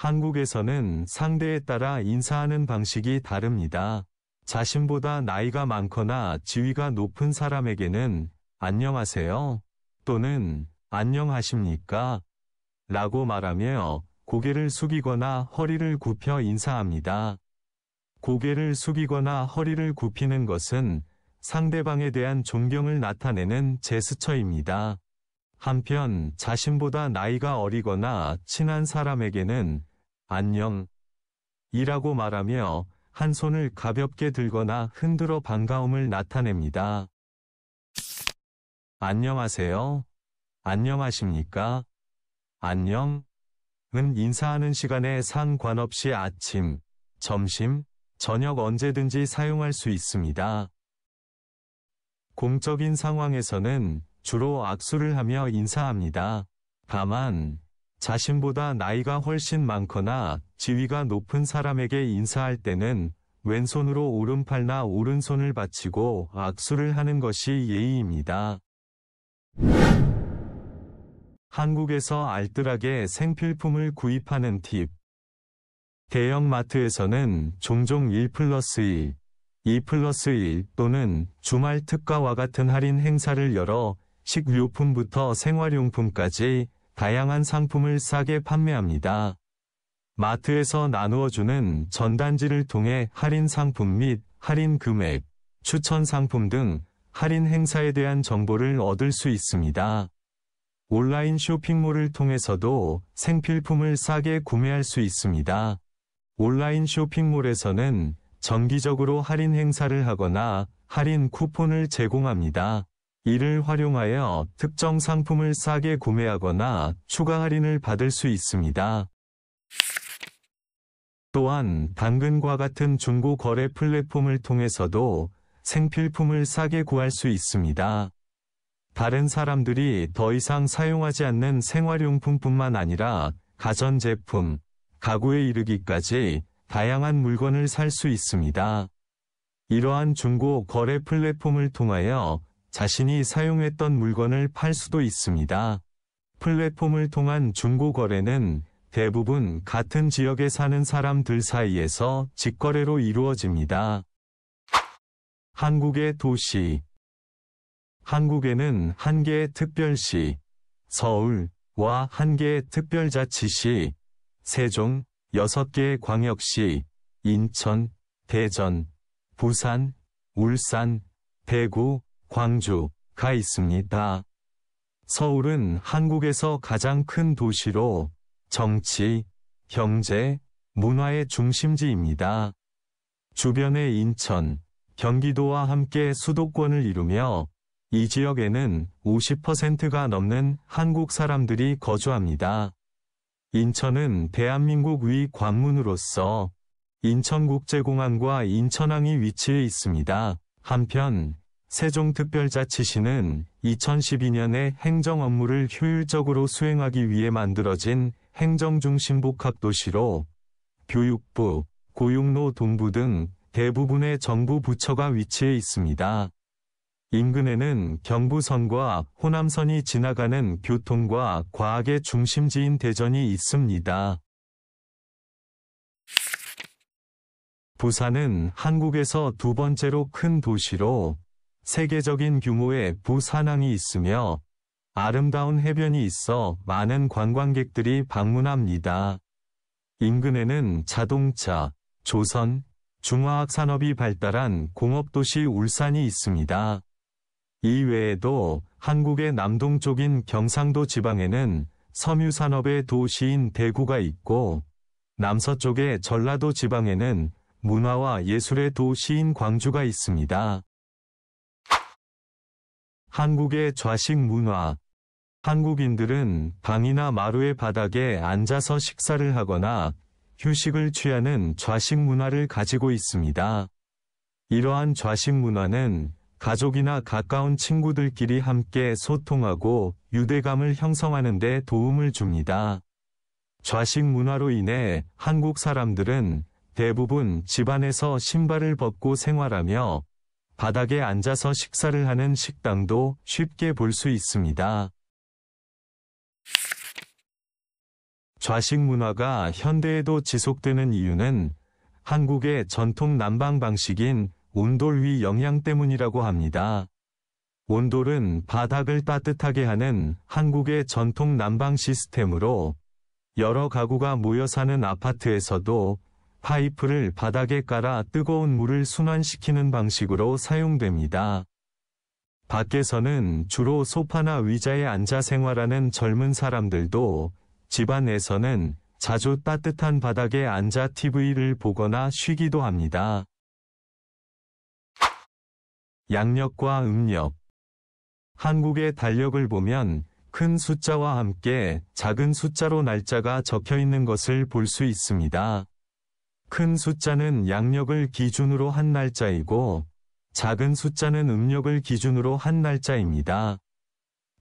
한국에서는 상대에 따라 인사하는 방식이 다릅니다. 자신보다 나이가 많거나 지위가 높은 사람에게는 안녕하세요 또는 안녕하십니까 라고 말하며 고개를 숙이거나 허리를 굽혀 인사합니다. 고개를 숙이거나 허리를 굽히는 것은 상대방에 대한 존경을 나타내는 제스처입니다. 한편 자신보다 나이가 어리거나 친한 사람에게는 안녕 이라고 말하며 한 손을 가볍게 들거나 흔들어 반가움을 나타냅니다. 안녕하세요. 안녕하십니까? 안녕은 인사하는 시간에 상관없이 아침, 점심, 저녁 언제든지 사용할 수 있습니다. 공적인 상황에서는 주로 악수를 하며 인사합니다. 다만 자신보다 나이가 훨씬 많거나 지위가 높은 사람에게 인사할 때는 왼손으로 오른팔나 오른손을 받치고 악수를 하는 것이 예의입니다. 한국에서 알뜰하게 생필품을 구입하는 팁. 대형 마트에서는 종종 1+1, 2+1 또는 주말 특가와 같은 할인 행사를 열어 식료품부터 생활용품까지 다양한 상품을 싸게 판매합니다. 마트에서 나누어주는 전단지를 통해 할인 상품 및 할인 금액, 추천 상품 등 할인 행사에 대한 정보를 얻을 수 있습니다. 온라인 쇼핑몰을 통해서도 생필품을 싸게 구매할 수 있습니다. 온라인 쇼핑몰에서는 정기적으로 할인 행사를 하거나 할인 쿠폰을 제공합니다. 이를 활용하여 특정 상품을 싸게 구매하거나 추가 할인을 받을 수 있습니다. 또한 당근과 같은 중고 거래 플랫폼을 통해서도 생필품을 싸게 구할 수 있습니다. 다른 사람들이 더 이상 사용하지 않는 생활용품뿐만 아니라 가전제품, 가구에 이르기까지 다양한 물건을 살 수 있습니다. 이러한 중고 거래 플랫폼을 통하여 자신이 사용했던 물건을 팔 수도 있습니다. 플랫폼을 통한 중고 거래는 대부분 같은 지역에 사는 사람들 사이에서 직거래로 이루어집니다. 한국의 도시. 한국에는 한 개의 특별시, 서울과 한 개의 특별자치시, 세종, 6개의 광역시, 인천, 대전, 부산, 울산, 대구, 광주가 있습니다. 서울은 한국에서 가장 큰 도시로 정치, 경제, 문화의 중심지입니다. 주변의 인천, 경기도와 함께 수도권을 이루며 이 지역에는 50%가 넘는 한국 사람들이 거주합니다. 인천은 대한민국 위 관문으로서 인천국제공항과 인천항이 위치해 있습니다. 한편 세종특별자치시는 2012년에 행정 업무를 효율적으로 수행하기 위해 만들어진 행정중심복합도시로 교육부, 고용노동부 등 대부분의 정부 부처가 위치해 있습니다. 인근에는 경부선과 호남선이 지나가는 교통과 과학의 중심지인 대전이 있습니다. 부산은 한국에서 두 번째로 큰 도시로 세계적인 규모의 부산항이 있으며 아름다운 해변이 있어 많은 관광객들이 방문합니다. 인근에는 자동차, 조선, 중화학 산업이 발달한 공업도시 울산이 있습니다. 이 외에도 한국의 남동쪽인 경상도 지방에는 섬유산업의 도시인 대구가 있고 남서쪽의 전라도 지방에는 문화와 예술의 도시인 광주가 있습니다. 한국의 좌식 문화. 한국인들은 방이나 마루의 바닥에 앉아서 식사를 하거나 휴식을 취하는 좌식 문화를 가지고 있습니다. 이러한 좌식 문화는 가족이나 가까운 친구들끼리 함께 소통하고 유대감을 형성하는 데 도움을 줍니다. 좌식 문화로 인해 한국 사람들은 대부분 집안에서 신발을 벗고 생활하며 바닥에 앉아서 식사를 하는 식당도 쉽게 볼 수 있습니다. 좌식 문화가 현대에도 지속되는 이유는 한국의 전통 난방 방식인 온돌 위 영향 때문이라고 합니다. 온돌은 바닥을 따뜻하게 하는 한국의 전통 난방 시스템으로 여러 가구가 모여 사는 아파트에서도 파이프를 바닥에 깔아 뜨거운 물을 순환시키는 방식으로 사용됩니다. 밖에서는 주로 소파나 의자에 앉아 생활하는 젊은 사람들도 집안에서는 자주 따뜻한 바닥에 앉아 TV를 보거나 쉬기도 합니다. 양력과 음력. 한국의 달력을 보면 큰 숫자와 함께 작은 숫자로 날짜가 적혀 있는 것을 볼 수 있습니다. 큰 숫자는 양력을 기준으로 한 날짜이고 작은 숫자는 음력을 기준으로 한 날짜입니다.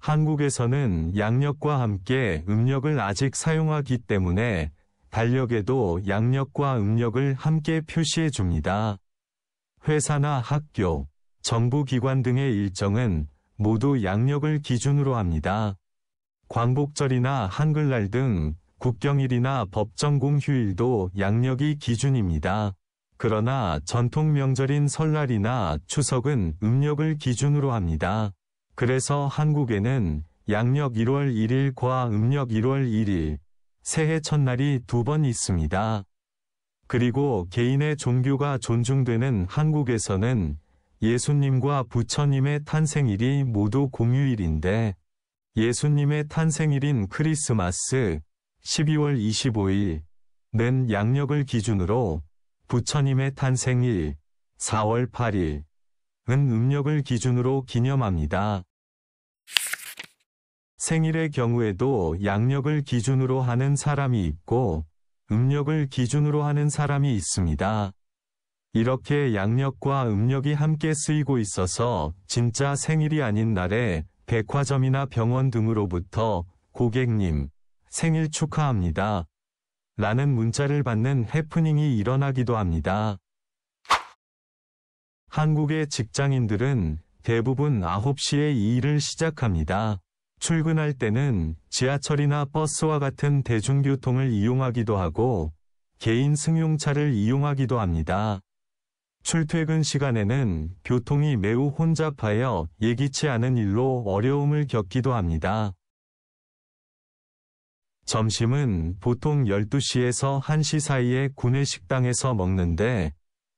한국에서는 양력과 함께 음력을 아직 사용하기 때문에 달력에도 양력과 음력을 함께 표시해 줍니다. 회사나 학교, 정부기관 등의 일정은 모두 양력을 기준으로 합니다. 광복절이나 한글날 등 국경일이나 법정 공휴일도 양력이 기준입니다. 그러나 전통 명절인 설날이나 추석은 음력을 기준으로 합니다. 그래서 한국에는 양력 1월 1일과 음력 1월 1일, 새해 첫날이 2번 있습니다. 그리고 개인의 종교가 존중되는 한국에서는 예수님과 부처님의 탄생일이 모두 공휴일인데 예수님의 탄생일인 크리스마스 12월 25일은 양력을 기준으로 부처님의 탄생일 4월 8일은 음력을 기준으로 기념합니다. 생일의 경우에도 양력을 기준으로 하는 사람이 있고 음력을 기준으로 하는 사람이 있습니다. 이렇게 양력과 음력이 함께 쓰이고 있어서 진짜 생일이 아닌 날에 백화점이나 병원 등으로부터 고객님, 생일 축하합니다. 라는 문자를 받는 해프닝이 일어나기도 합니다. 한국의 직장인들은 대부분 9시에 이 일을 시작합니다. 출근할 때는 지하철이나 버스와 같은 대중교통을 이용하기도 하고 개인 승용차를 이용하기도 합니다. 출퇴근 시간에는 교통이 매우 혼잡하여 예기치 않은 일로 어려움을 겪기도 합니다. 점심은 보통 12시에서 1시 사이에 구내식당에서 먹는데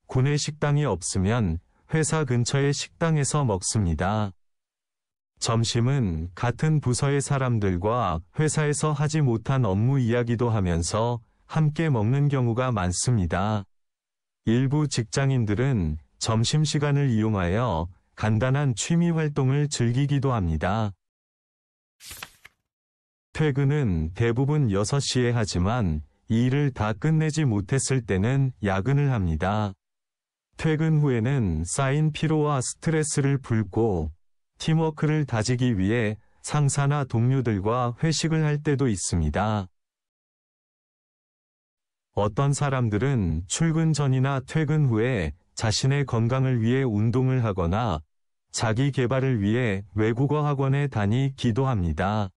구내식당이 없으면 회사 근처의 식당에서 먹습니다. 점심은 같은 부서의 사람들과 회사에서 하지 못한 업무 이야기도 하면서 함께 먹는 경우가 많습니다. 일부 직장인들은 점심시간을 이용하여 간단한 취미 활동을 즐기기도 합니다. 퇴근은 대부분 6시에 하지만 이 일을 다 끝내지 못했을 때는 야근을 합니다. 퇴근 후에는 쌓인 피로와 스트레스를 풀고 팀워크를 다지기 위해 상사나 동료들과 회식을 할 때도 있습니다. 어떤 사람들은 출근 전이나 퇴근 후에 자신의 건강을 위해 운동을 하거나 자기 개발을 위해 외국어 학원에 다니기도 합니다.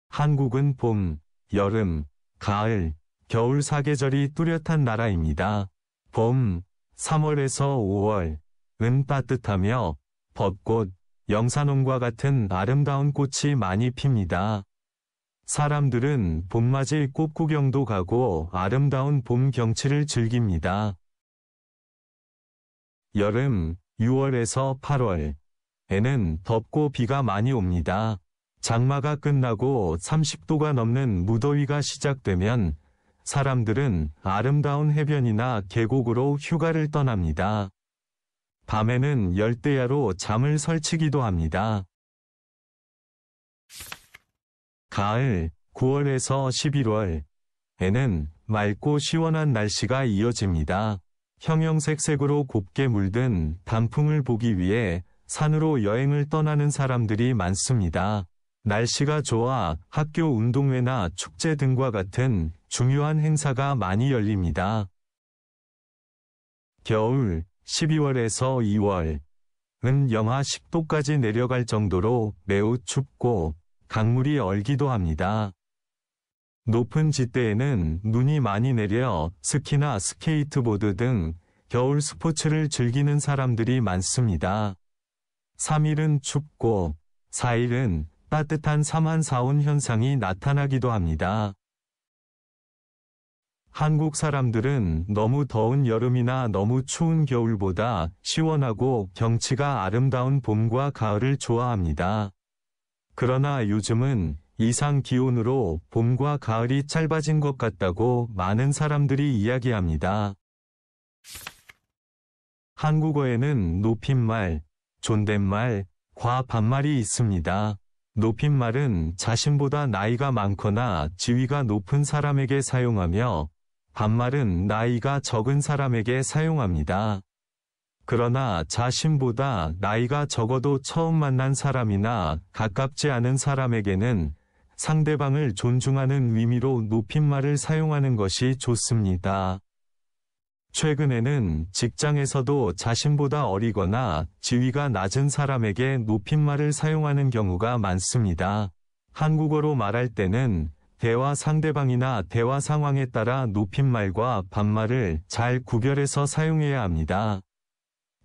한국은 봄, 여름, 가을, 겨울 4계절이 뚜렷한 나라입니다. 봄, 3월에서 5월은 따뜻하며 벚꽃, 영산홍과 같은 아름다운 꽃이 많이 핍니다. 사람들은 봄맞이 꽃 구경도 가고 아름다운 봄 경치를 즐깁니다. 여름, 6월에서 8월에는 덥고 비가 많이 옵니다. 장마가 끝나고 30도가 넘는 무더위가 시작되면 사람들은 아름다운 해변이나 계곡으로 휴가를 떠납니다. 밤에는 열대야로 잠을 설치기도 합니다. 가을, 9월에서 11월에는 맑고 시원한 날씨가 이어집니다. 형형색 색으로 곱게 물든 단풍을 보기 위해 산으로 여행을 떠나는 사람들이 많습니다. 날씨가 좋아 학교 운동회나 축제 등과 같은 중요한 행사가 많이 열립니다. 겨울, 12월에서 2월은 영하 10도까지 내려갈 정도로 매우 춥고 강물이 얼기도 합니다. 높은 지대에는 눈이 많이 내려 스키나 스케이트보드 등 겨울 스포츠를 즐기는 사람들이 많습니다. 3일은 춥고 4일은 따뜻한 삼한사온 현상이 나타나기도 합니다. 한국 사람들은 너무 더운 여름이나 너무 추운 겨울보다 시원하고 경치가 아름다운 봄과 가을을 좋아합니다. 그러나 요즘은 이상 기온으로 봄과 가을이 짧아진 것 같다고 많은 사람들이 이야기합니다. 한국어에는 높임말, 존댓말, 과반말이 있습니다. 높임말은 자신보다 나이가 많거나 지위가 높은 사람에게 사용하며 반말은 나이가 적은 사람에게 사용합니다. 그러나 자신보다 나이가 적어도 처음 만난 사람이나 가깝지 않은 사람에게는 상대방을 존중하는 의미로 높임말을 사용하는 것이 좋습니다. 최근에는 직장에서도 자신보다 어리거나 지위가 낮은 사람에게 높임말을 사용하는 경우가 많습니다. 한국어로 말할 때는 대화 상대방이나 대화 상황에 따라 높임말과 반말을 잘 구별해서 사용해야 합니다.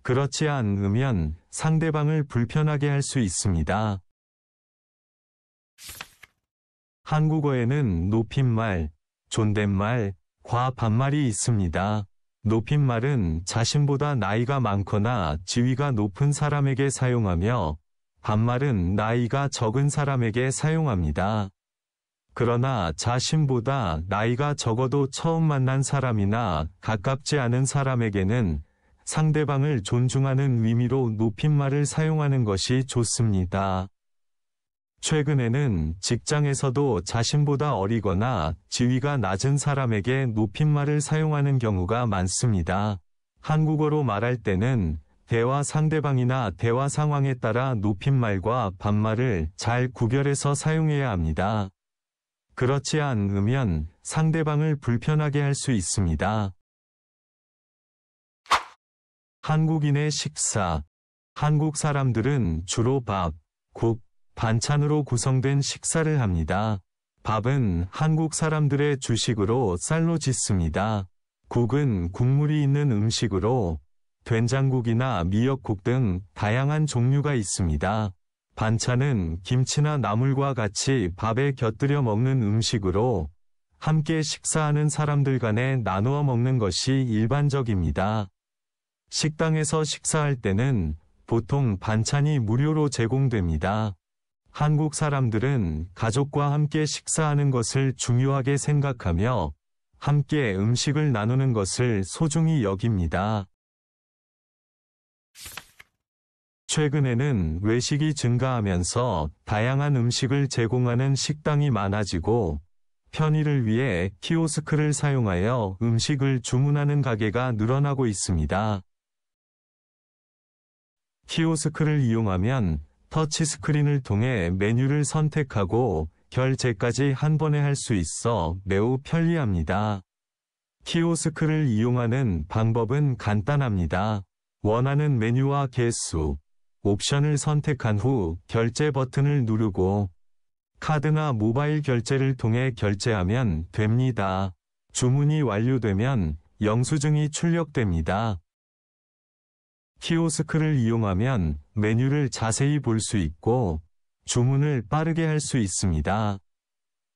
그렇지 않으면 상대방을 불편하게 할 수 있습니다. 한국어에는 높임말, 존댓말, 과반말이 있습니다. 높임말은 자신보다 나이가 많거나 지위가 높은 사람에게 사용하며 반말은 나이가 적은 사람에게 사용합니다. 그러나 자신보다 나이가 적어도 처음 만난 사람이나 가깝지 않은 사람에게는 상대방을 존중하는 의미로 높임말을 사용하는 것이 좋습니다. 최근에는 직장에서도 자신보다 어리거나 지위가 낮은 사람에게 높임말을 사용하는 경우가 많습니다. 한국어로 말할 때는 대화 상대방이나 대화 상황에 따라 높임말과 반말을 잘 구별해서 사용해야 합니다. 그렇지 않으면 상대방을 불편하게 할 수 있습니다. 한국인의 식사. 한국 사람들은 주로 밥, 국, 반찬으로 구성된 식사를 합니다. 밥은 한국 사람들의 주식으로 쌀로 짓습니다. 국은 국물이 있는 음식으로 된장국이나 미역국 등 다양한 종류가 있습니다. 반찬은 김치나 나물과 같이 밥에 곁들여 먹는 음식으로 함께 식사하는 사람들 간에 나누어 먹는 것이 일반적입니다. 식당에서 식사할 때는 보통 반찬이 무료로 제공됩니다. 한국 사람들은 가족과 함께 식사하는 것을 중요하게 생각하며 함께 음식을 나누는 것을 소중히 여깁니다. 최근에는 외식이 증가하면서 다양한 음식을 제공하는 식당이 많아지고 편의를 위해 키오스크를 사용하여 음식을 주문하는 가게가 늘어나고 있습니다. 키오스크를 이용하면 터치스크린을 통해 메뉴를 선택하고 결제까지 한 번에 할 수 있어 매우 편리합니다. 키오스크를 이용하는 방법은 간단합니다. 원하는 메뉴와 개수, 옵션을 선택한 후 결제 버튼을 누르고 카드나 모바일 결제를 통해 결제하면 됩니다. 주문이 완료되면 영수증이 출력됩니다. 키오스크를 이용하면 메뉴를 자세히 볼 수 있고 주문을 빠르게 할 수 있습니다.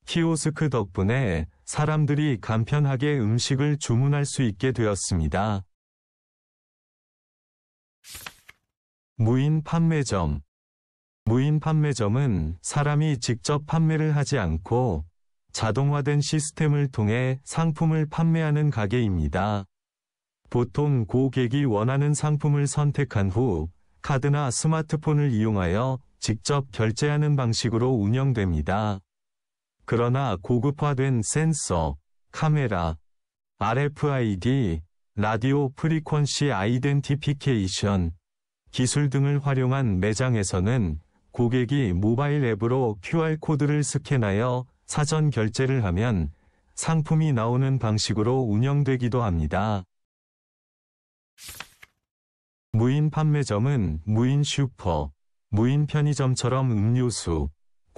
키오스크 덕분에 사람들이 간편하게 음식을 주문할 수 있게 되었습니다. 무인 판매점. 무인 판매점은 사람이 직접 판매를 하지 않고 자동화된 시스템을 통해 상품을 판매하는 가게입니다. 보통 고객이 원하는 상품을 선택한 후 카드나 스마트폰을 이용하여 직접 결제하는 방식으로 운영됩니다. 그러나 고급화된 센서, 카메라, RFID, 라디오 프리퀀시 아이덴티피케이션 기술 등을 활용한 매장에서는 고객이 모바일 앱으로 QR코드를 스캔하여 사전 결제를 하면 상품이 나오는 방식으로 운영되기도 합니다. 무인 판매점은 무인 슈퍼, 무인 편의점처럼 음료수,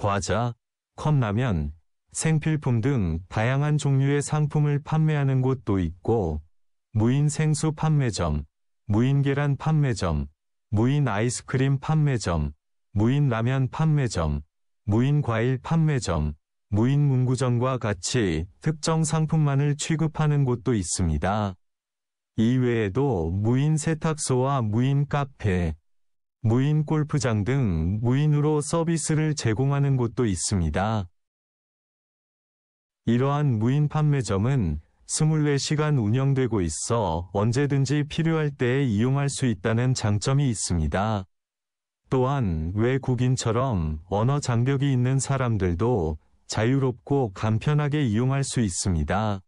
과자, 컵라면, 생필품 등 다양한 종류의 상품을 판매하는 곳도 있고, 무인 생수 판매점, 무인 계란 판매점, 무인 아이스크림 판매점, 무인 라면 판매점, 무인 과일 판매점, 무인 문구점과 같이 특정 상품만을 취급하는 곳도 있습니다. 이외에도 무인 세탁소와 무인 카페, 무인 골프장 등 무인으로 서비스를 제공하는 곳도 있습니다. 이러한 무인 판매점은 24시간 운영되고 있어 언제든지 필요할 때에 이용할 수 있다는 장점이 있습니다. 또한 외국인처럼 언어 장벽이 있는 사람들도 자유롭고 간편하게 이용할 수 있습니다.